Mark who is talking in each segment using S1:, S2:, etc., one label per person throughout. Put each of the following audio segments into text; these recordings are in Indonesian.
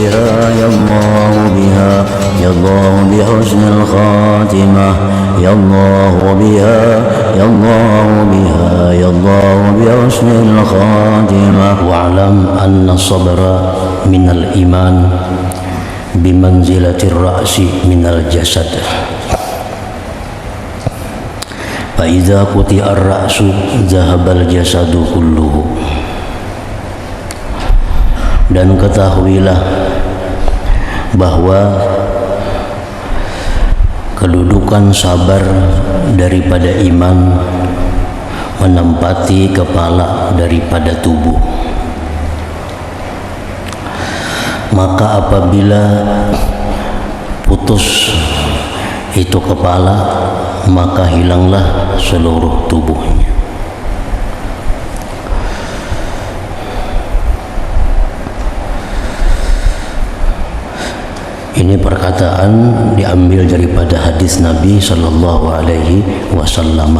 S1: بها يا الله بها يا الله بحسن الخاتمة يا الله بها يا الله بها يا الله بحسن الخاتمة واعلم أن الصبر من الإيمان بمنزلة الرأس من الجسد فإذا قطع الرأس ذهب الجسد كله. Dan ketahuilah bahwa kedudukan sabar daripada iman menempati kepala daripada tubuh. Maka apabila putus itu kepala, maka hilanglah seluruh tubuhnya. Ini perkataan diambil daripada hadis Nabi sallallahu alaihi wasallam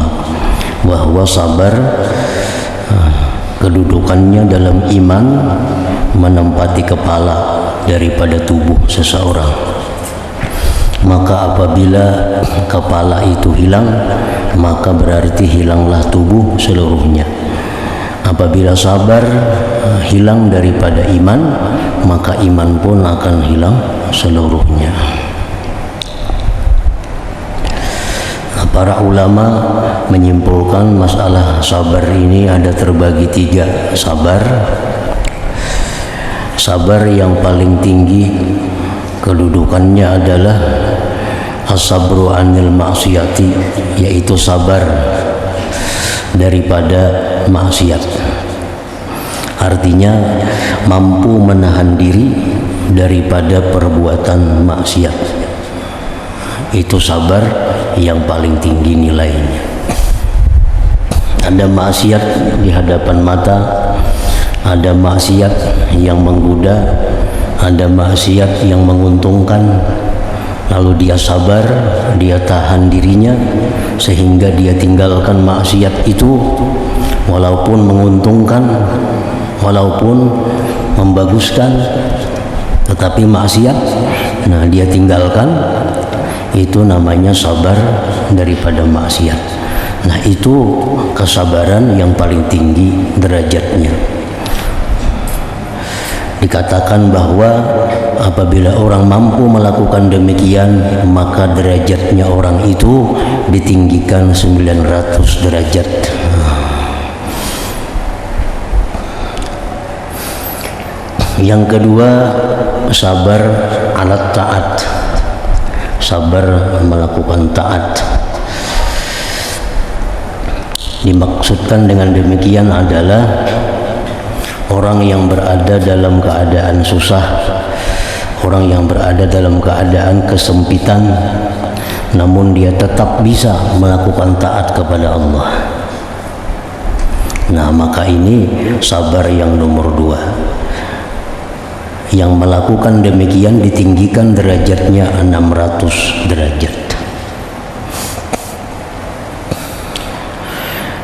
S1: bahwa sabar kedudukannya dalam iman menempati kepala daripada tubuh seseorang. Maka apabila kepala itu hilang, maka berarti hilanglah tubuh seluruhnya. Apabila sabar hilang daripada iman, maka iman pun akan hilang seluruhnya. Para ulama menyimpulkan masalah sabar ini ada terbagi tiga sabar. Sabar yang paling tinggi kedudukannya adalah as-sabru anil ma'siyati, yaitu sabar daripada maksiat. Artinya mampu menahan diri daripada perbuatan maksiat. Itu sabar yang paling tinggi nilainya. Ada maksiat di hadapan mata, ada maksiat yang menggoda, ada maksiat yang menguntungkan, lalu dia sabar, dia tahan dirinya sehingga dia tinggalkan maksiat itu walaupun menguntungkan, walaupun membaguskan, tetapi maksiat, nah dia tinggalkan. Itu namanya sabar daripada maksiat. Nah itu kesabaran yang paling tinggi derajatnya. Dikatakan bahwa apabila orang mampu melakukan demikian, maka derajatnya orang itu ditinggikan 900 derajat. Yang kedua, sabar alat taat, sabar melakukan taat. Dimaksudkan dengan demikian adalah orang yang berada dalam keadaan susah, orang yang berada dalam keadaan kesempitan, namun dia tetap bisa melakukan taat kepada Allah. Nah, maka ini sabar yang nomor dua. Yang melakukan demikian ditinggikan derajatnya 600 derajat.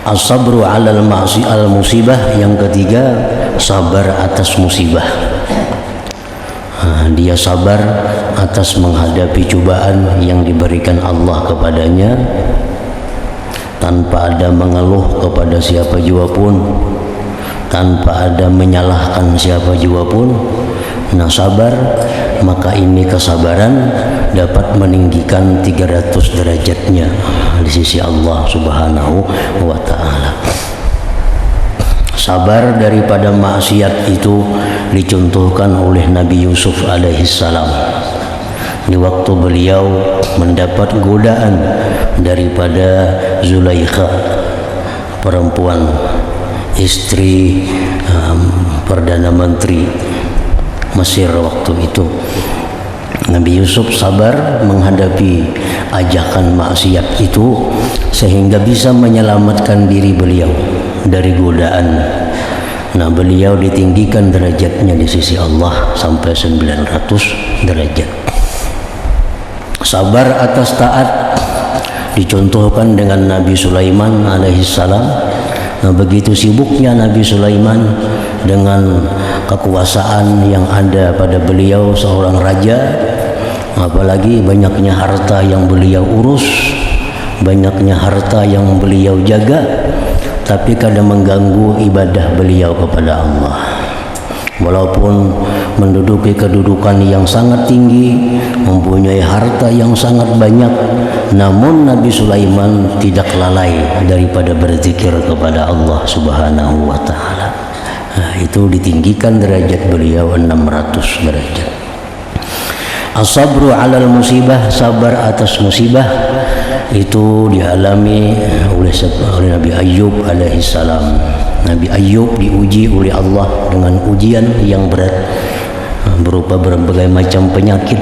S1: As-sabru 'alal musibah, yang ketiga sabar atas musibah. Dia sabar atas menghadapi cobaan yang diberikan Allah kepadanya tanpa ada mengeluh kepada siapa jua pun, tanpa ada menyalahkan siapa jua pun. Nah, sabar, maka ini kesabaran dapat meninggikan 300 derajatnya di sisi Allah Subhanahu wa ta'ala. Sabar daripada maksiat itu dicontohkan oleh Nabi Yusuf alaihissalam. Di waktu beliau mendapat godaan daripada Zulaikha, perempuan istri Perdana Menteri Mesir waktu itu, Nabi Yusuf sabar menghadapi ajakan maksiat itu sehingga bisa menyelamatkan diri beliau dari godaan. Nah, beliau ditinggikan derajatnya di sisi Allah sampai 900 derajat. Sabar atas taat dicontohkan dengan Nabi Sulaiman alaihissalam. Nah, begitu sibuknya Nabi Sulaiman dengan kekuasaan yang ada pada beliau seorang raja, apalagi banyaknya harta yang beliau urus, banyaknya harta yang beliau jaga, tapi kadang mengganggu ibadah beliau kepada Allah. Walaupun menduduki kedudukan yang sangat tinggi, mempunyai harta yang sangat banyak, namun Nabi Sulaiman tidak lalai daripada berzikir kepada Allah Subhanahu wa taala. Nah, itu ditinggikan derajat beliau 600 derajat. As-sabru 'alal musibah, sabar atas musibah, itu dialami oleh Nabi Ayyub alaihi salam. Nabi Ayyub diuji oleh Allah dengan ujian yang berat berupa berbagai macam penyakit.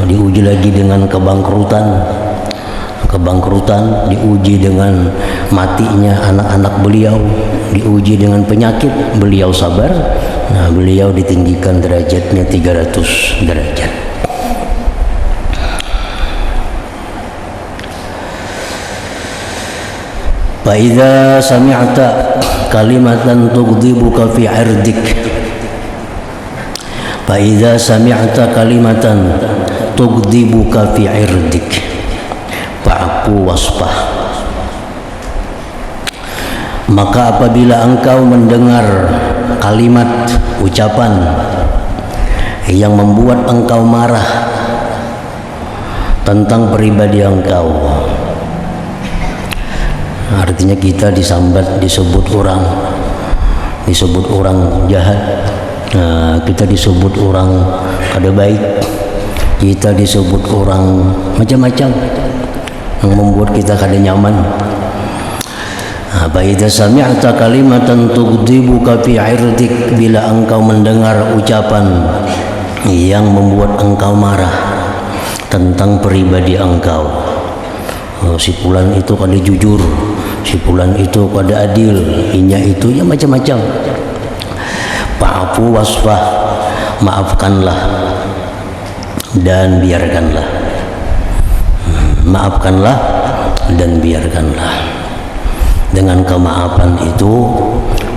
S1: Diuji lagi dengan kebangkrutan, diuji dengan matinya anak-anak beliau, diuji dengan penyakit, beliau sabar. Nah, beliau ditinggikan derajatnya 300 derajat. Fa'idha sami'ta kalimatan tughdibuka fi 'irdik, fa'idha sami'ta kalimatan tughdibuka fi 'irdik fa'fu wasfah. Maka apabila engkau mendengar kalimat ucapan yang membuat engkau marah tentang pribadi engkau, artinya kita disambat, disebut orang jahat, kita disebut orang kada baik, kita disebut orang macam-macam yang membuat kita kada nyaman. Idza sami'ta kalimatan tughdibuka fi 'irdik, bila engkau mendengar ucapan yang membuat engkau marah tentang pribadi engkau, si fulan itu kada jujur, si fulan itu kada adil, inya itu ya macam-macam. Fa'fu wasfah, maafkanlah dan biarkanlah. Maafkanlah dan biarkanlah. Dengan kemaafan itu,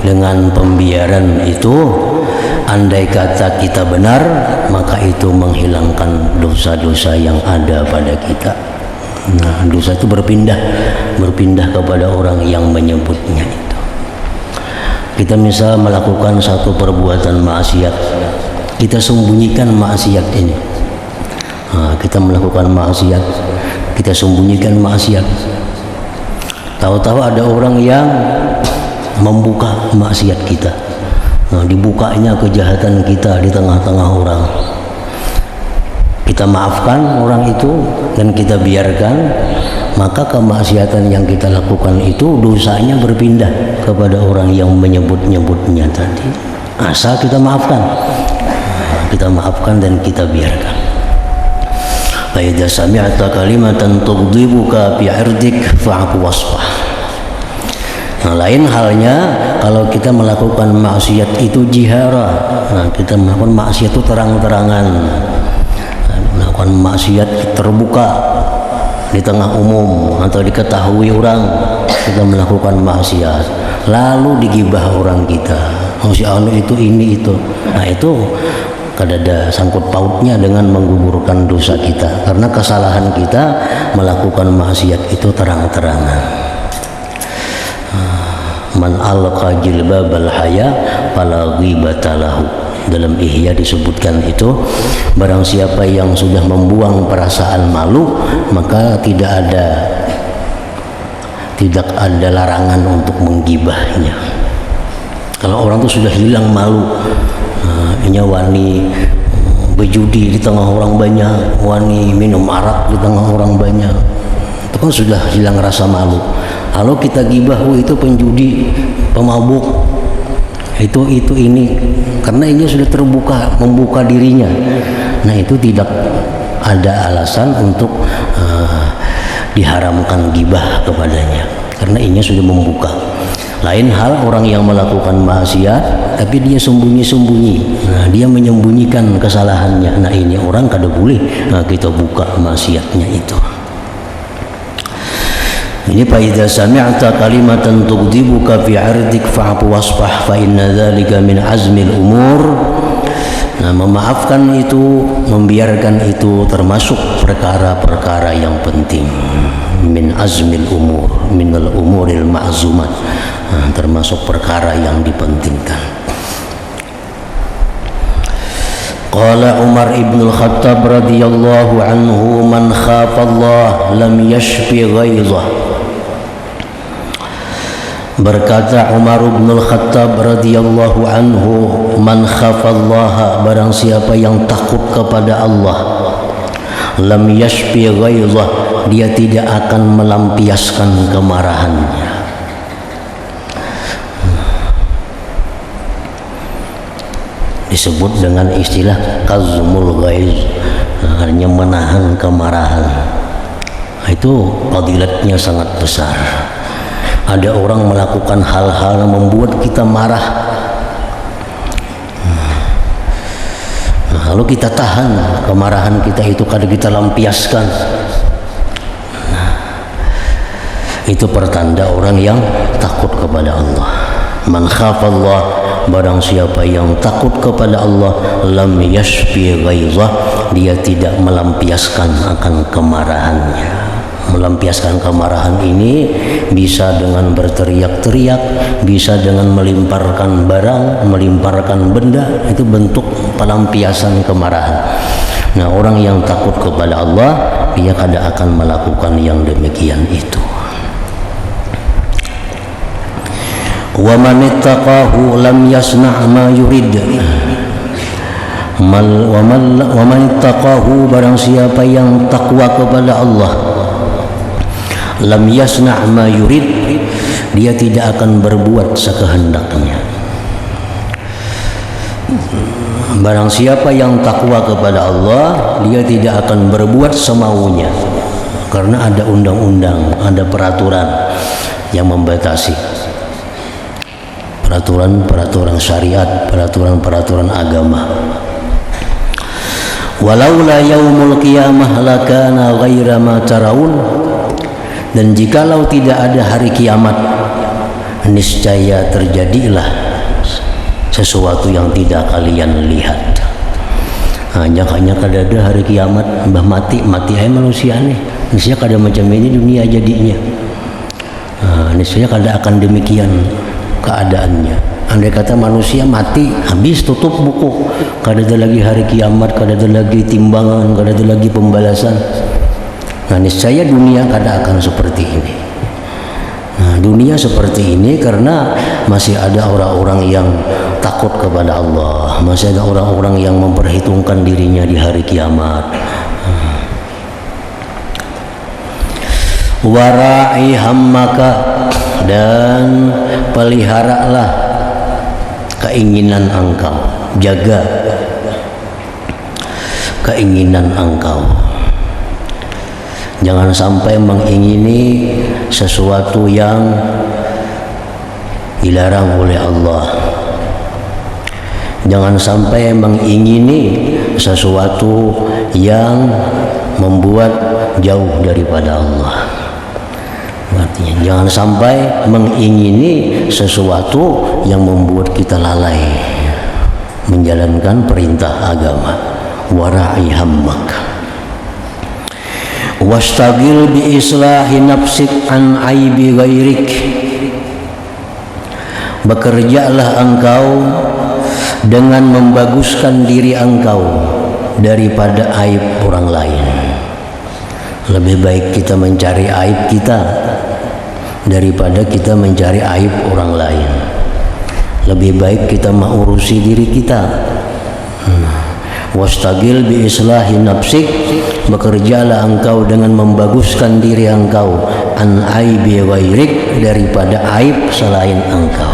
S1: dengan pembiaran itu, andai kata kita benar, maka itu menghilangkan dosa-dosa yang ada pada kita. Nah, dosa itu berpindah kepada orang yang menyebutnya itu. Kita misal melakukan satu perbuatan maksiat, kita sembunyikan maksiat ini. Kita melakukan maksiat, kita sembunyikan maksiat. Tahu-tahu ada orang yang membuka maksiat kita. Dibukanya kejahatan kita di tengah-tengah orang. Kita maafkan orang itu dan kita biarkan, maka kemaksiatan yang kita lakukan itu dosanya berpindah kepada orang yang menyebut-nyebutnya tadi. Asal kita maafkan. Kita maafkan dan kita biarkan. Fa'idza sami'ta kalimatan tughdibuka fi 'irdik fa'fu wasfah. Nah, lain halnya kalau kita melakukan maksiat itu jihara. Nah, kita melakukan maksiat itu terang-terangan. Melakukan maksiat terbuka di tengah umum atau diketahui orang, kita melakukan maksiat, lalu digibah orang kita, si anu itu ini itu. Nah, itu kada ada sangkut pautnya dengan menggugurkan dosa kita, karena kesalahan kita melakukan maksiat itu terang-terangan. Man alqa jilbabal haya fala ghibata lahu. Dalam Ihya disebutkan itu, barang siapa yang sudah membuang perasaan malu, maka tidak ada larangan untuk menggibahnya. Kalau orang itu sudah hilang malu, inya wani berjudi di tengah orang banyak, wani minum arak di tengah orang banyak, itu kan sudah hilang rasa malu. Kalau kita gibah, itu penjudi, pemabuk, itu ini, karena ini sudah terbuka, membuka dirinya. Nah, itu tidak ada alasan untuk diharamkan gibah kepadanya, karena ini sudah membuka. Lain hal orang yang melakukan maksiat tapi dia sembunyi-sembunyi. Nah, dia menyembunyikan kesalahannya. Nah, ini orang kada boleh kita buka maksiatnya itu. Ini fa idza sami'ta kalimatan tughdibuka fi 'irdik fa'fu wasfah fa inna dzalika min azmil umur. Nah, memaafkan itu, membiarkan itu termasuk perkara-perkara yang penting. Min azmil umur, minal umuril ma'zumat. Nah, termasuk perkara yang dipentingkan. Qala Umar ibn al-Khattab radhiyallahu anhu, man khafa Allah lam yashfi ghaizah. Berkata Umar bin Al-Khattab radhiyallahu anhu, man khafallaha, barang siapa yang takut kepada Allah, lam yashfi ghaizah, dia tidak akan melampiaskan kemarahannya. Disebut dengan istilah kazmul ghaiz, artinya menahan kemarahan. Itu fadilatnya sangat besar. Ada orang melakukan hal-hal yang membuat kita marah, lalu kita tahan kemarahan kita itu, kadang kita lampiaskan. Itu pertanda orang yang takut kepada Allah. Man khafallah, barang siapa yang takut kepada Allah, lam yashfi ghaizah, dia tidak melampiaskan akan kemarahannya. Melampiaskan kemarahan ini bisa dengan berteriak-teriak, bisa dengan melimparkan barang, melimparkan benda. Itu bentuk pelampiasan kemarahan. Nah, orang yang takut kepada Allah, dia kada akan melakukan yang demikian itu. Wa man ittaqahu lam yasna' ma yurid. Wa man ittaqahu, barang siapa yang takwa kepada Allah, lam yasna' ma yurid, dia tidak akan berbuat sekehendaknya. Barang siapa yang takwa kepada Allah, dia tidak akan berbuat semaunya, karena ada undang-undang, ada peraturan yang membatasi. Peraturan-peraturan syariat, peraturan-peraturan agama. Walaula yaumul qiyamah lakana ghaira ma taraun. Dan jikalau tidak ada hari kiamat, niscaya terjadilah sesuatu yang tidak kalian lihat. Hanya kada ada hari kiamat, mbah mati aja manusia nih. Niscaya kada macam ini dunia jadinya. Niscaya kada akan demikian keadaannya. Andai kata manusia mati, habis tutup buku, kada ada lagi hari kiamat, kada ada lagi timbangan, kada ada lagi pembalasan. Nah, niscaya dunia kada akan seperti ini. Nah, dunia seperti ini karena masih ada orang-orang yang takut kepada Allah, masih ada orang-orang yang memperhitungkan dirinya di hari kiamat. Wara'i hammaka, dan peliharalah keinginan engkau, jaga keinginan engkau. Jangan sampai mengingini sesuatu yang dilarang oleh Allah. Jangan sampai mengingini sesuatu yang membuat jauh daripada Allah. Artinya, jangan sampai mengingini sesuatu yang membuat kita lalai menjalankan perintah agama. Wara'i hammak. Wastagil bi islahi nafsik an aibi ghairik. Bekerjalah engkau dengan membaguskan diri engkau daripada aib orang lain. Lebih baik kita mencari aib kita daripada kita mencari aib orang lain. Lebih baik kita mengurusi diri kita. Wastagil bi islahi nafsik, bekerjalah engkau dengan membaguskan diri engkau an aibi ghairik, daripada aib selain engkau.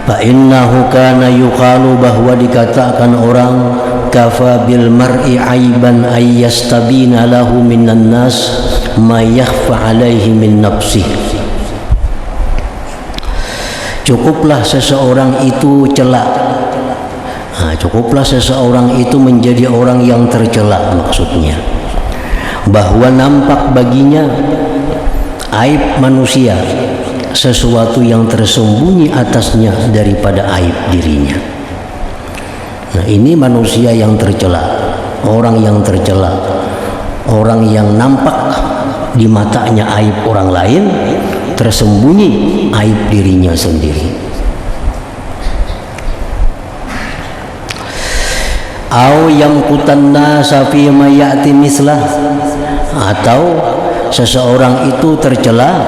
S1: Fa innahu kana yuqalu, bahwa dikatakan orang, kafa bil mar'i aiban ay yastabina lahu minan nas ma yakhfa alaihi min nafsihi. Cukuplah seseorang itu celak. Cukuplah seseorang itu menjadi orang yang tercela, maksudnya bahwa nampak baginya aib manusia, sesuatu yang tersembunyi atasnya daripada aib dirinya. Nah, ini manusia yang tercela, orang yang tercela, orang yang nampak di matanya aib orang lain, tersembunyi aib dirinya sendiri. Au yamqutan nasa fi ma ya'ti mislah, atau seseorang itu tercela,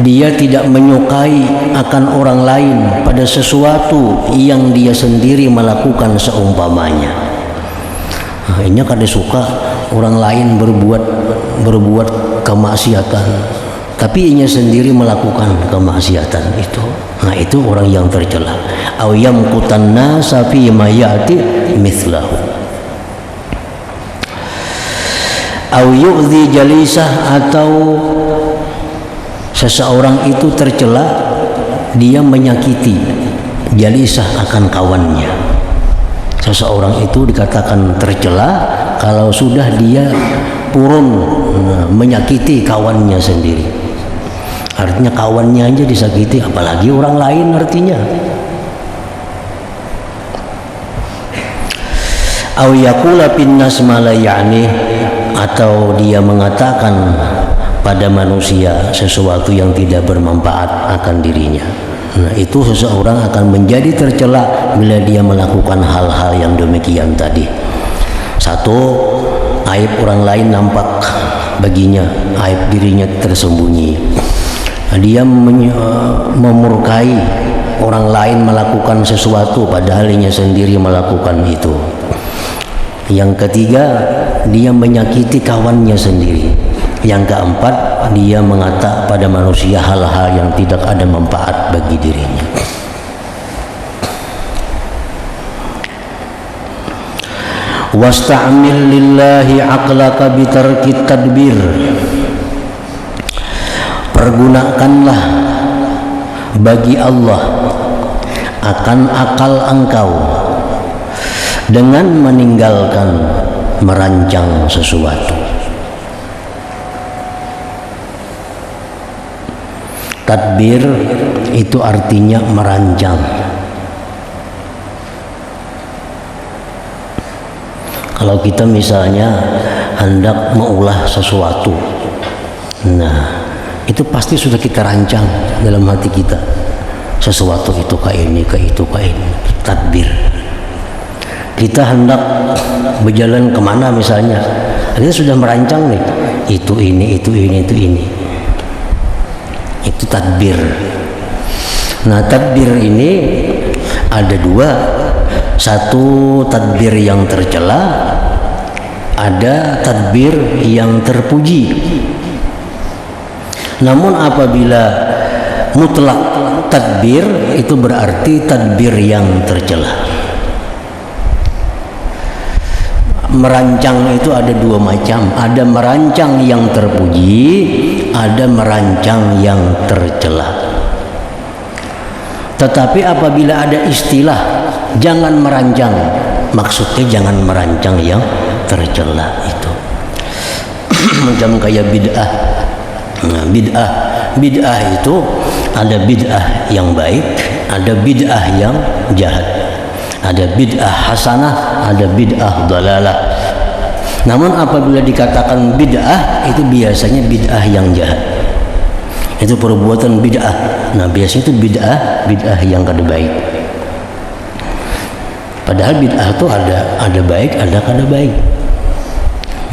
S1: dia tidak menyukai akan orang lain pada sesuatu yang dia sendiri melakukan seumpamanya. Nah, ini kada suka orang lain berbuat kemaksiatan, tapi inya sendiri melakukan kemaksiatan itu. Nah, itu orang yang tercela. Au yamqutan nasa fi ma ya'ti mithlahu. Au yu'dhi jalisah, atau seseorang itu tercela, dia menyakiti jalisah akan kawannya. Seseorang itu dikatakan tercela kalau sudah dia purun menyakiti kawannya sendiri. Artinya kawannya aja disakiti, apalagi orang lain artinya. Au yaqula pinnas ma la ya'ni, atau dia mengatakan pada manusia sesuatu yang tidak bermanfaat akan dirinya. Nah, itu seseorang akan menjadi tercela bila dia melakukan hal-hal yang demikian tadi. Satu, aib orang lain nampak baginya, aib dirinya tersembunyi. Dia memurkai orang lain melakukan sesuatu padahal dirinya sendiri melakukan itu. Yang ketiga, dia menyakiti kawannya sendiri. Yang keempat, dia mengata pada manusia hal-hal yang tidak ada manfaat bagi dirinya. Wasta'mil lillahi aqlaka bitarkit tadbir. Pergunakanlah bagi Allah akan akal engkau dengan meninggalkan merancang sesuatu. Tadbir itu artinya merancang. Kalau kita misalnya hendak mengolah sesuatu, nah itu pasti sudah kita rancang dalam hati kita. Sesuatu itu kayak ini, kayak itu, kayak ini. Tadbir. Kita hendak berjalan kemana misalnya, kita sudah merancang nih, itu ini, itu ini, itu ini. Itu tadbir. Nah, tadbir ini ada dua. Satu, tadbir yang tercela, ada tadbir yang terpuji. Namun apabila mutlak tadbir, itu berarti tadbir yang tercela. Merancang itu ada dua macam, ada merancang yang terpuji, ada merancang yang tercela. Tetapi apabila ada istilah jangan merancang, maksudnya jangan merancang yang tercela itu. Macam kayak bid'ah. Nah, bid'ah itu ada bid'ah yang baik, ada bid'ah yang jahat. Ada bid'ah hasanah, ada bid'ah dalalah. Namun apabila dikatakan bid'ah, itu biasanya bid'ah yang jahat. Itu perbuatan bid'ah. Nah, biasanya itu bid'ah yang kada baik. Padahal bid'ah itu ada baik, ada kada baik.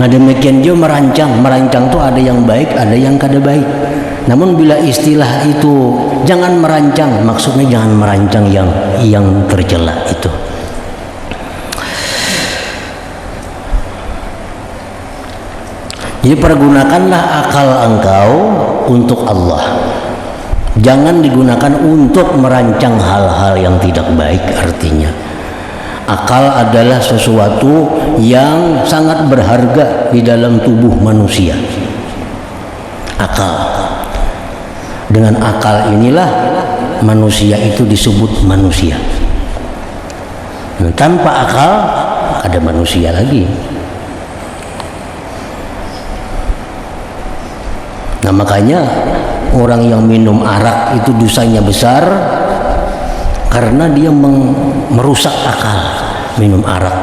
S1: Nah, demikian juga merancang itu ada yang baik, ada yang kada baik. Namun bila istilah itu jangan merancang, maksudnya jangan merancang yang tercela itu. Jadi pergunakanlah akal engkau untuk Allah. Jangan digunakan untuk merancang hal-hal yang tidak baik artinya. Akal adalah sesuatu yang sangat berharga di dalam tubuh manusia. Akal. Dengan akal inilah manusia itu disebut manusia. Nah, tanpa akal ada manusia lagi. Nah makanya orang yang minum arak itu dosanya besar karena dia merusak akal minum arak.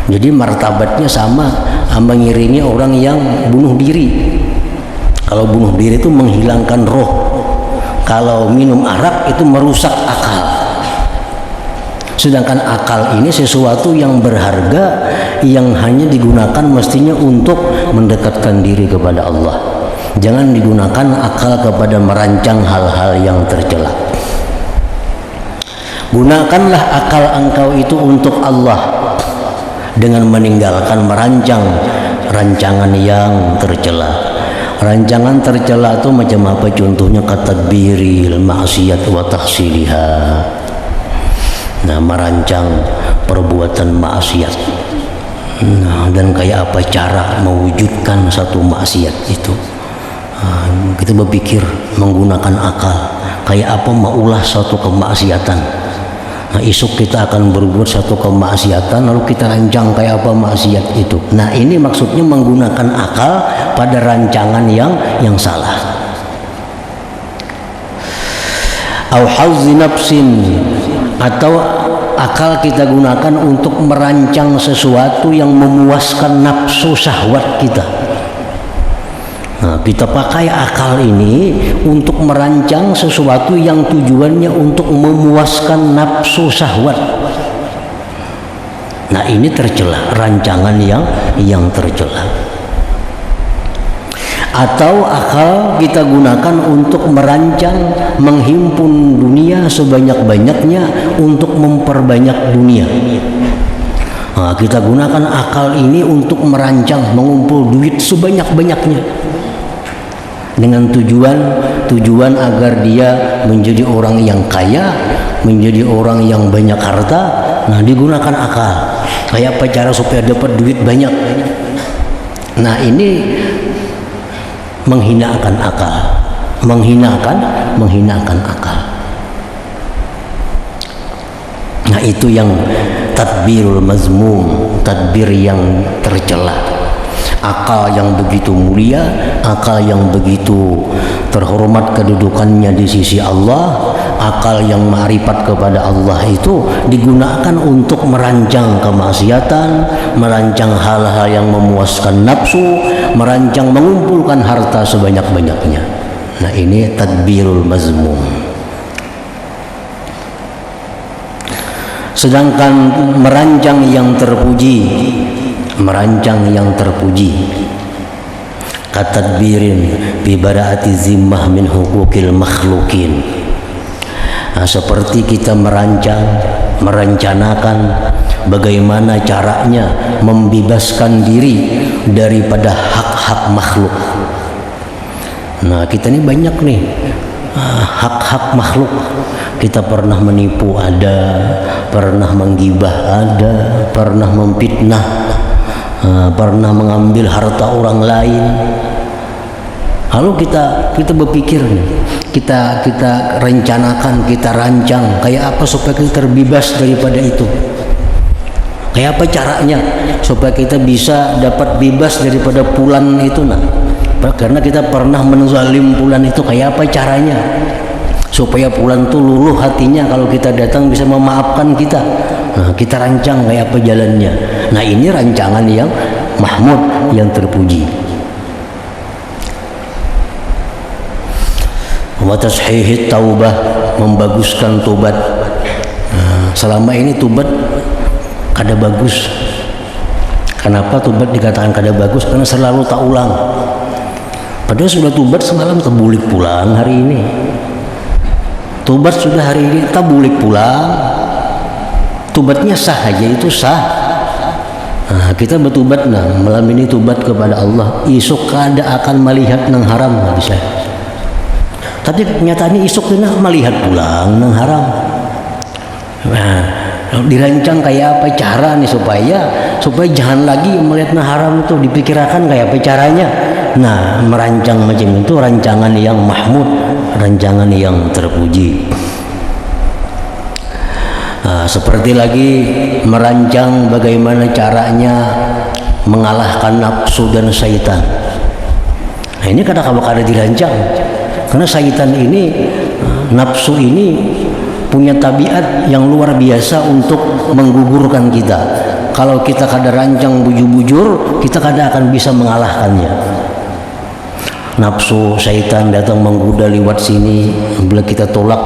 S1: Jadi martabatnya sama mengiringi orang yang bunuh diri. Kalau bunuh diri itu menghilangkan roh, kalau minum arak itu merusak akal. Sedangkan akal ini sesuatu yang berharga yang hanya digunakan mestinya untuk mendekatkan diri kepada Allah. Jangan digunakan akal kepada merancang hal-hal yang tercela. Gunakanlah akal engkau itu untuk Allah dengan meninggalkan merancang rancangan yang tercela. Rancangan tercela itu macam apa? Contohnya katadbiril maksiat wa tahsiliha. Nah, merancang perbuatan maksiat. Nah, dan kayak apa cara mewujudkan satu maksiat itu? Kita berpikir menggunakan akal. Kayak apa maulah suatu kemaksiatan. Nah, esok kita akan berbuat satu kemaksiatan, lalu kita rancang kayak apa maksiat itu. Nah, ini maksudnya menggunakan akal pada rancangan yang salah. Au hazzi nafsin, atau akal kita gunakan untuk merancang sesuatu yang memuaskan nafsu syahwat kita. Nah, kita pakai akal ini untuk merancang sesuatu yang tujuannya untuk memuaskan nafsu syahwat. Nah, ini tercela, rancangan yang tercela. Atau akal kita gunakan untuk merancang menghimpun dunia sebanyak-banyaknya untuk memperbanyak dunia. Nah, kita gunakan akal ini untuk merancang mengumpul duit sebanyak-banyaknya dengan tujuan agar dia menjadi orang yang kaya, menjadi orang yang banyak harta. Nah, digunakan akal. Kayak apa cara supaya dapat duit banyak? Nah, ini menghinakan akal, menghinakan akal. Nah, itu yang tadbirul mazmum, tadbir yang tercela. Akal yang begitu mulia, akal yang begitu terhormat kedudukannya di sisi Allah, akal yang ma'rifat kepada Allah itu digunakan untuk merancang kemaksiatan, merancang hal-hal yang memuaskan nafsu, merancang mengumpulkan harta sebanyak-banyaknya. Nah, ini tadbirul mazmum. Sedangkan merancang yang terpuji, katadbirin bi bara'ati zimmah min hukukil makhlukin. Nah, seperti kita merencanakan bagaimana caranya membebaskan diri daripada hak-hak makhluk. Nah, kita ini banyak nih hak-hak makhluk. Kita pernah menipu ada, pernah menggibah ada, pernah memfitnah, pernah mengambil harta orang lain. Lalu kita berpikir nih, kita rencanakan, kita rancang kayak apa supaya kita terbebas daripada itu. Kayak apa caranya supaya kita bisa dapat bebas daripada pulan itu. Nah, karena kita pernah menzalim pulan itu, kayak apa caranya supaya pulan itu luluh hatinya kalau kita datang bisa memaafkan kita. Nah, kita rancang kayak apa jalannya. Nah, ini rancangan yang mahmud, yang terpuji. Wa tashihit taubah, membaguskan tobat. Nah, selama ini tobat kada bagus. Kenapa tobat dikatakan kada bagus? Karena selalu tak ulang. Padahal sudah tobat semalam, terbulik pulang hari ini. Tobat sudah hari ini, tak bulik pulang. Tobatnya sah aja, itu sah. Nah, kita bertobat, nah malam ini tobat kepada Allah. Esok kada akan melihat nang haram, nggak bisa. Tapi kenyataannya esok kena melihat pulang nang haram. Nah, dirancang kayak apa cara nih supaya jangan lagi melihat nang haram itu, dipikirkan kayak apa caranya. Nah, merancang macam itu rancangan yang mahmud, rancangan yang terpuji. Nah, seperti lagi merancang bagaimana caranya mengalahkan nafsu dan syaitan. Nah ini kadang-kadang ada dirancang, karena syaitan ini, nafsu ini punya tabiat yang luar biasa untuk menggugurkan kita. Kalau kita kada rancang bujur-bujur, kita kada akan bisa mengalahkannya. Nafsu syaitan datang menggoda lewat sini, bila kita tolak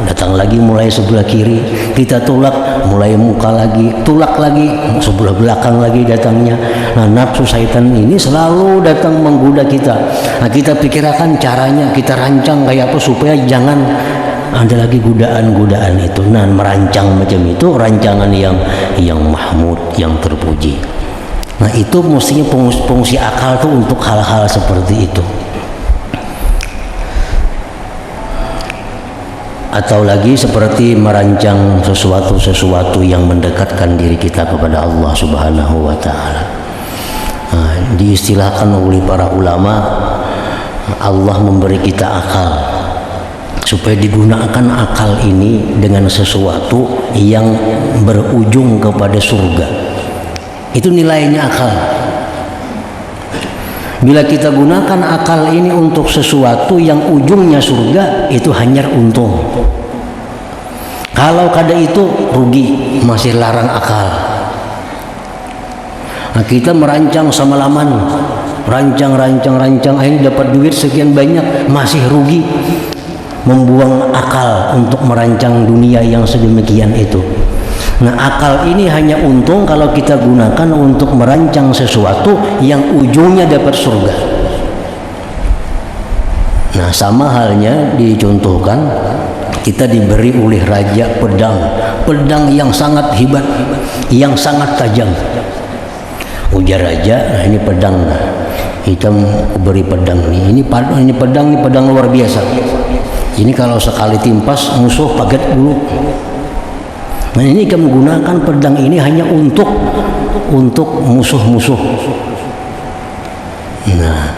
S1: datang lagi mulai sebelah kiri, kita tolak mulai muka lagi, tolak lagi sebelah belakang lagi datangnya. Nah nafsu syaitan ini selalu datang menggoda kita. Nah kita pikirkan caranya, kita rancang kayak apa supaya jangan ada lagi godaan-godaan itu. Nah merancang macam itu rancangan yang mahmud, yang terpuji. Nah itu mestinya fungsi akal tuh untuk hal-hal seperti itu. Atau lagi seperti merancang sesuatu yang mendekatkan diri kita kepada Allah Subhanahu wa taala. Nah, diistilahkan oleh para ulama, Allah memberi kita akal supaya digunakan akal ini dengan sesuatu yang berujung kepada surga. Itu nilainya akal. Bila kita gunakan akal ini untuk sesuatu yang ujungnya surga, itu hanya untung. Kalau kada itu rugi, masih larang akal. Nah, kita merancang semalaman, rancang, akhirnya dapat duit sekian banyak, masih rugi. Membuang akal untuk merancang dunia yang sedemikian itu. Nah akal ini hanya untung kalau kita gunakan untuk merancang sesuatu yang ujungnya dapat surga. Nah sama halnya dicontohkan, kita diberi oleh raja pedang yang sangat hebat, yang sangat tajam. Ujar raja, nah ini pedang, kita beri pedang ini pedang luar biasa. Ini kalau sekali timpas musuh kaget dulu. Nah ini kamu menggunakan pedang ini hanya untuk musuh-musuh. Nah,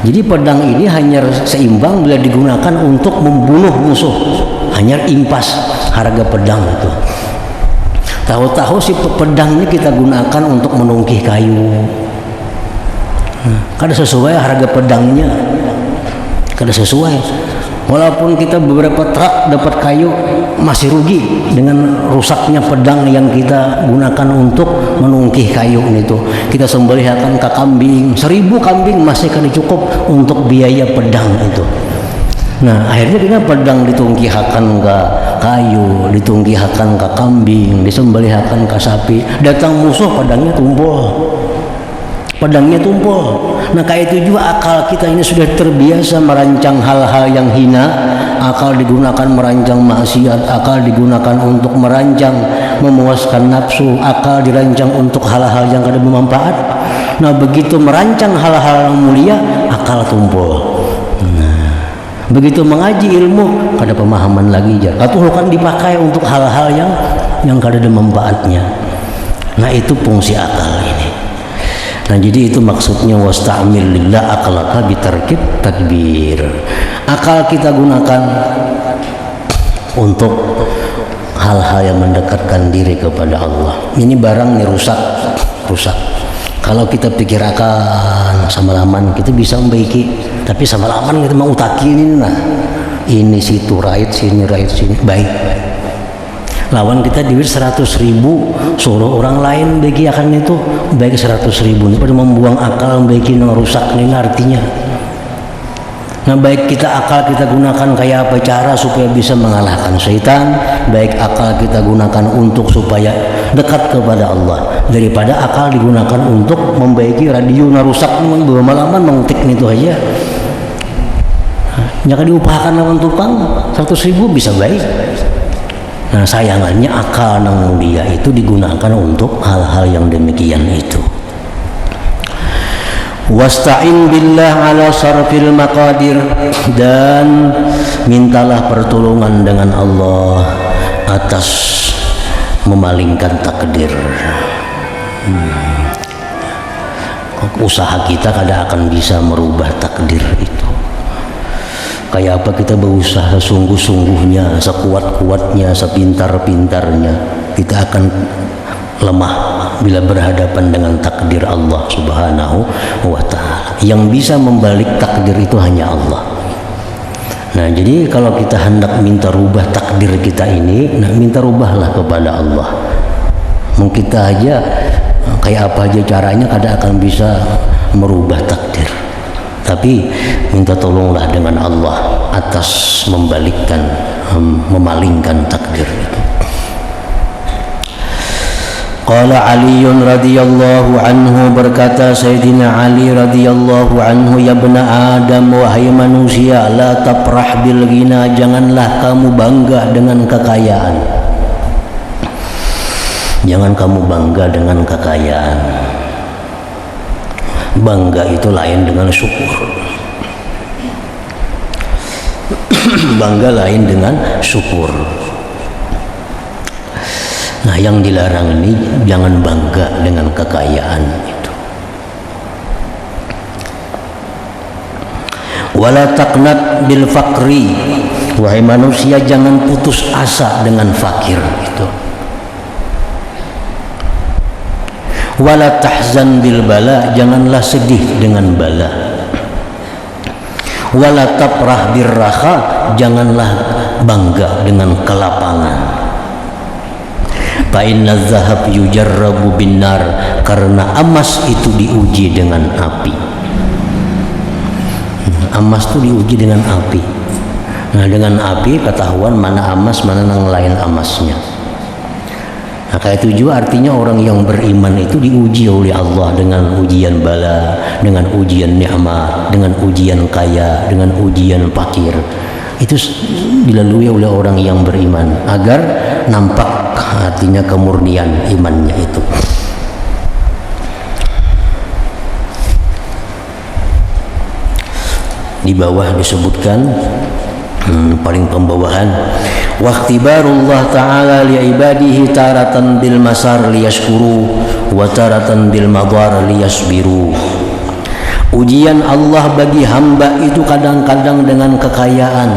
S1: jadi pedang ini hanya seimbang bila digunakan untuk membunuh musuh. Hanya impas harga pedang itu. Tahu-tahu si pedang ini kita gunakan untuk menungkih kayu. Nah, kada sesuai harga pedangnya. Kada sesuai. Walaupun kita beberapa truk dapat kayu, masih rugi dengan rusaknya pedang yang kita gunakan untuk menungkih kayu itu. Kita sembelihkan ke kambing, 1000 kambing masih kan cukup untuk biaya pedang itu. Nah akhirnya kita pedang ditungkihkan ke kayu, ditungkihkan ke kambing, disembelihkan ke sapi. Datang musuh pedangnya tumpul. Nah kayak itu juga akal kita ini sudah terbiasa merancang hal-hal yang hina. Akal digunakan merancang maksiat, akal digunakan untuk merancang memuaskan nafsu, akal dirancang untuk hal-hal yang kada bermanfaat. Nah begitu merancang hal-hal yang mulia, akal tumpul. Nah begitu mengaji ilmu, kada pemahaman lagi jar. Atau kan dipakai untuk hal-hal yang kada ada manfaatnya. Nah itu fungsi akal ini. Nah jadi itu maksudnya wasta'mil lillah aqlaka bitarkib takbir. Akal kita gunakan untuk hal-hal yang mendekatkan diri kepada Allah. Ini barang nih rusak. Kalau kita pikirkan semalaman kita bisa membaiki, tapi semalaman kita mau utakin nah. Ini situ right sini baik. Lawan kita duit 100.000, suruh orang lain bagi akan itu baik 100.000 ini pada membuang akal bagi yang rusak ini artinya. Nah baik akal kita gunakan kayak apa cara supaya bisa mengalahkan syaitan, baik akal kita gunakan untuk supaya dekat kepada Allah, daripada akal digunakan untuk membaiki radio yang rusak ini bermalaman mengetik itu aja. Jangan diupahakan lawan tukang 100.000 bisa baik. Nah sayangannya akal yang mulia itu digunakan untuk hal-hal yang demikian itu. Wasta'in billah ala sarfil maqadir, dan mintalah pertolongan dengan Allah atas memalingkan takdir. Usaha kita kada akan bisa merubah takdir itu. Kayak apa kita berusaha sungguh-sungguhnya, sekuat-kuatnya, sepintar-pintarnya, kita akan lemah. bila berhadapan dengan takdir Allah Subhanahu wa ta'ala. Yang bisa membalik takdir itu hanya Allah. Nah, jadi kalau kita hendak minta rubah takdir kita ini, nah minta rubahlah kepada Allah. Mungkin kita aja kayak apa aja caranya kadang akan bisa merubah takdir. Tapi minta tolonglah dengan Allah atas membalikkan, memalingkan takdir itu. Qala Ali radhiyallahu anhu, berkata Sayyidina Ali radhiyallahu anhu, ya bena Adam, wahai manusia, la tafrah bil ghina, janganlah kamu bangga dengan kekayaan. Jangan kamu bangga dengan kekayaan. Bangga itu lain dengan syukur. Bangga lain dengan syukur. Nah, yang dilarang ini jangan bangga dengan kekayaan itu. Wala taqnat bil faqri, wahai manusia jangan putus asa dengan fakir itu. Wala tahzan bil bala, janganlah sedih dengan bala. Wala tafrah bir raha, janganlah bangga dengan kelapangan. Fa inna dzahab yujarrabu bin nar, karena emas itu diuji dengan api. Emas itu diuji dengan api. Nah, dengan api ketahuan mana emas, mana yang lain emasnya. Nah, kayak itu juga artinya orang yang beriman itu diuji oleh Allah dengan ujian bala, dengan ujian nikmat, dengan ujian kaya, dengan ujian fakir. Itu dilalui oleh orang yang beriman agar nampak artinya kemurnian imannya itu. Di bawah disebutkan paling pembawahan, waqtibarullah ta'ala li'ibadihi taratan bil masar liyashkuru wa taratan bil madar liyasbiru. Ujian Allah bagi hamba itu kadang-kadang dengan kekayaan.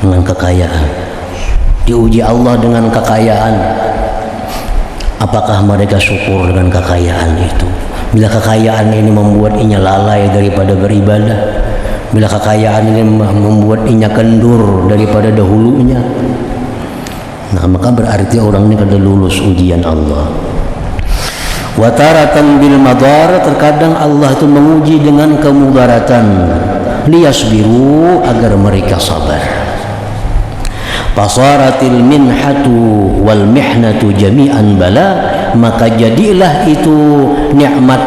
S1: Dengan kekayaan. Diuji Allah dengan kekayaan. Apakah mereka syukur dengan kekayaan itu? Bila kekayaan ini membuat inya lalai daripada beribadah, bila kekayaan ini membuat inya kendur daripada dahulunya, nah maka berarti orang ini kada lulus ujian Allah. Wataratan bil madar, terkadang Allah itu menguji dengan kemudaratan, liyasbiru, agar mereka sabar. Fasaratil minhatu wal mihnatu jami'an bala, maka jadilah itu nikmat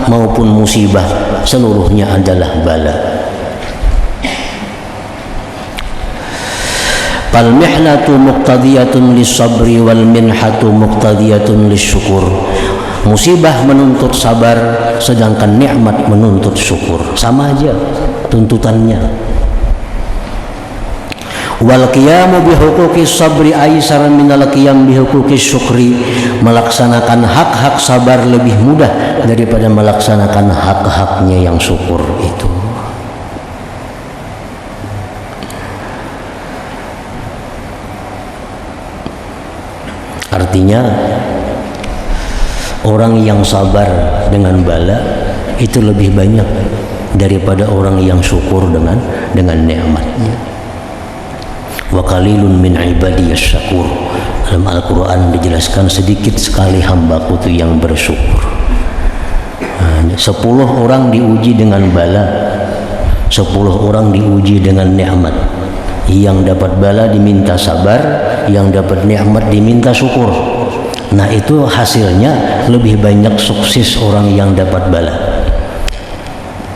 S1: maupun musibah seluruhnya adalah bala. Fal mihnatu muqtadiyatun lis-sabri wal minhatu muqtadiyatun lis-syukur. Musibah menuntut sabar, sedangkan nikmat menuntut syukur. Sama aja tuntutannya. Wal qiyamu bi huquqis sabri aisaran minal qiyam bi huquqis syukri. Melaksanakan hak-hak sabar lebih mudah daripada melaksanakan hak-haknya yang syukur itu. Artinya orang yang sabar dengan bala itu lebih banyak daripada orang yang syukur dengan nikmatnya. Wa qalilun min ibadiyas syakur. Dalam Al-Quran dijelaskan sedikit sekali hambaku itu yang bersyukur. 10 orang diuji dengan bala, 10 orang diuji dengan nikmat. Yang dapat bala diminta sabar, yang dapat nikmat diminta syukur. Nah, itu hasilnya lebih banyak sukses orang yang dapat bala.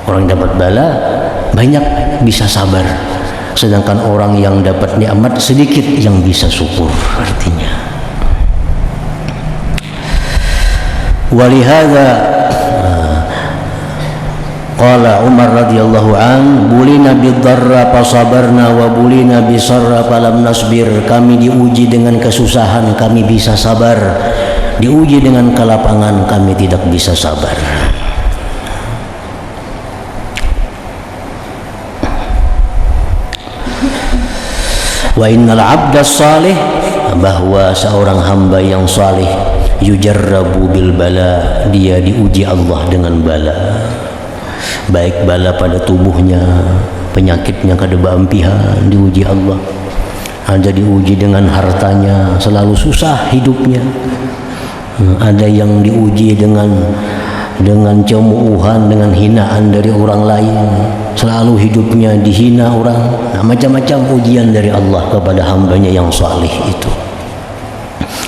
S1: Orang dapat bala banyak bisa sabar, sedangkan orang yang dapat nikmat sedikit yang bisa syukur. Artinya walihada qala Umar radhiyallahu an, bulina bid-dharra fasabarna wa bulina bisarra falam nasbir. Kami diuji dengan kesusahan, kami bisa sabar. Diuji dengan kelapangan, kami tidak bisa sabar. Wa innal 'abda salih bahwa seorang hamba yang saleh yujarrabu bil bala, dia diuji Allah dengan bala, baik bala pada tubuhnya, penyakitnya kada beampihan diuji Allah, ada diuji dengan hartanya, selalu susah hidupnya, ada yang diuji dengan cemuuhan, dengan hinaan dari orang lain, selalu hidupnya dihina orang. Nah, macam-macam ujian dari Allah kepada hambanya yang saleh itu.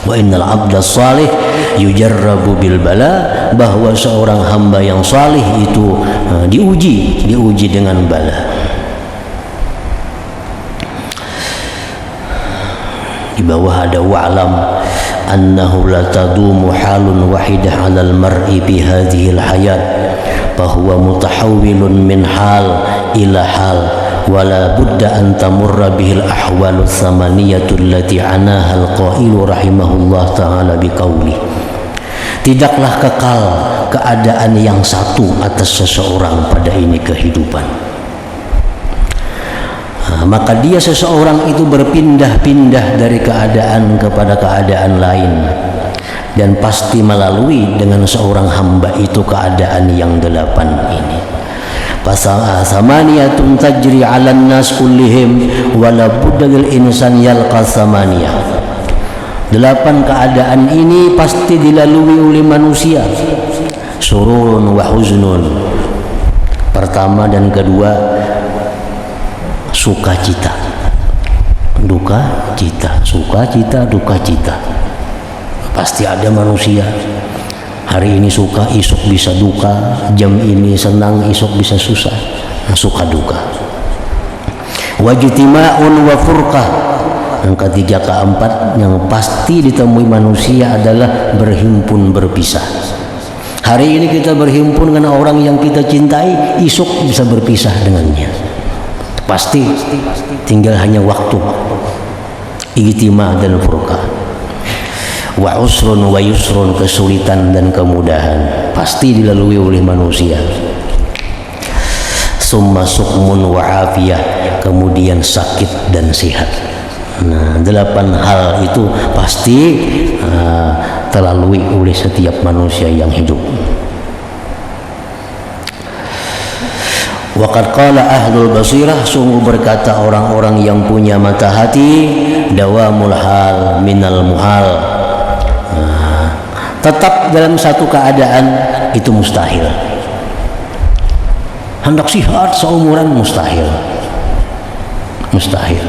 S1: Wa innal abda salih yujarrabu bil bala, bahwa seorang hamba yang saleh itu diuji dengan bala. Di bawah ada wa'lam annahu la tadumu halun wahidah 'alal mar'i bi hadhihi al-hayat, fahuwa mutahawwilun min hal ila hal, wala budda an tamurra bihi al-ahwalu thamaniyatu allati anaha al-qailu rahimahullah ta'ala biqauli. Tidaklah kekal keadaan yang satu atas seseorang pada ini kehidupan. Maka dia seseorang itu berpindah-pindah dari keadaan kepada keadaan lain, dan pasti melalui dengan seorang hamba itu keadaan yang 8 ini. Samaniyatun tajri 'alan nas kullihim wala budda lil insan yalqa samaniyah. 8 keadaan ini pasti dilalui oleh manusia. Sururun wa huznun, pertama dan kedua sukacita, duka cita, sukacita, duka cita. Pasti ada manusia. Hari ini suka, esok bisa duka. Jam ini senang, esok bisa susah. Suka duka. Wajtima'un wa furqah. Yang ketiga, keempat yang pasti ditemui manusia adalah berhimpun berpisah. Hari ini kita berhimpun dengan orang yang kita cintai, esok bisa berpisah dengannya. Pasti tinggal hanya waktu. Ijtima' dan furqah. Wa usrun wa yusrun, kesulitan dan kemudahan pasti dilalui oleh manusia. Summa sukmun wa afiyah, kemudian sakit dan sehat. Nah, 8 hal itu pasti terlalui oleh setiap manusia yang hidup. Waqad qala ahlul basirah, sungguh berkata orang-orang yang punya mata hati, dawamul hal minal muhal. Tetap dalam satu keadaan itu mustahil. Hendak sihat seumuran mustahil. Mustahil.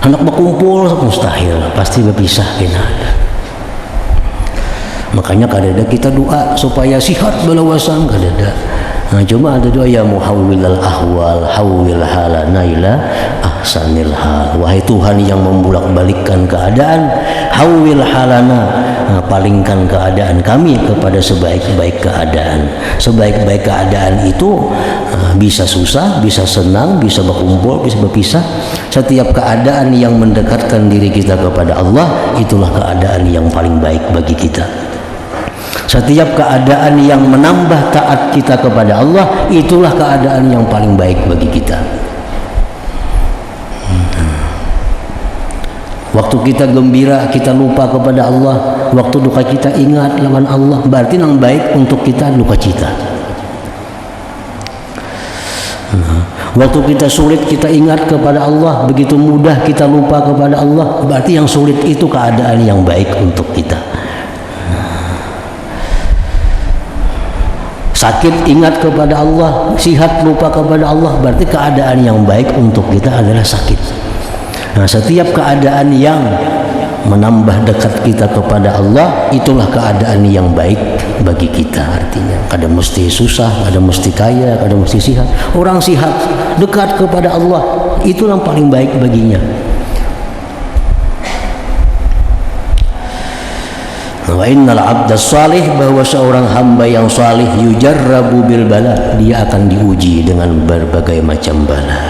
S1: Hendak berkumpul mustahil, pasti berpisah kena. Makanya kadang kita doa supaya sihat balawasan kadang. Nah, cuma ada doa, ya muhawwilal ahwal hawwil halana ila ahsanil hal. Wahai Tuhan yang membulak-balikkan keadaan, hawwil halana, palingkan keadaan kami kepada sebaik-baik keadaan. Sebaik-baik keadaan itu bisa susah, bisa senang, bisa berkumpul, bisa berpisah. Setiap keadaan yang mendekatkan diri kita kepada Allah, itulah keadaan yang paling baik bagi kita. Setiap keadaan yang menambah taat kita kepada Allah, itulah keadaan yang paling baik bagi kita. Waktu kita gembira, kita lupa kepada Allah. Waktu duka kita ingat lawan Allah, berarti yang baik untuk kita duka cita. Waktu kita sulit, kita ingat kepada Allah. Begitu mudah kita lupa kepada Allah, berarti yang sulit itu keadaan yang baik untuk kita. Sakit ingat kepada Allah, sihat lupa kepada Allah, berarti keadaan yang baik untuk kita adalah sakit. Nah, setiap keadaan yang menambah dekat kita kepada Allah, itulah keadaan yang baik bagi kita. Artinya kada mesti susah, kada mesti kaya, kada mesti sihat. Orang sihat dekat kepada Allah, itu yang paling baik baginya. Wa innal abda salih, bahwa seorang hamba yang salih yujarrabu bil bala, dia akan diuji dengan berbagai macam bala.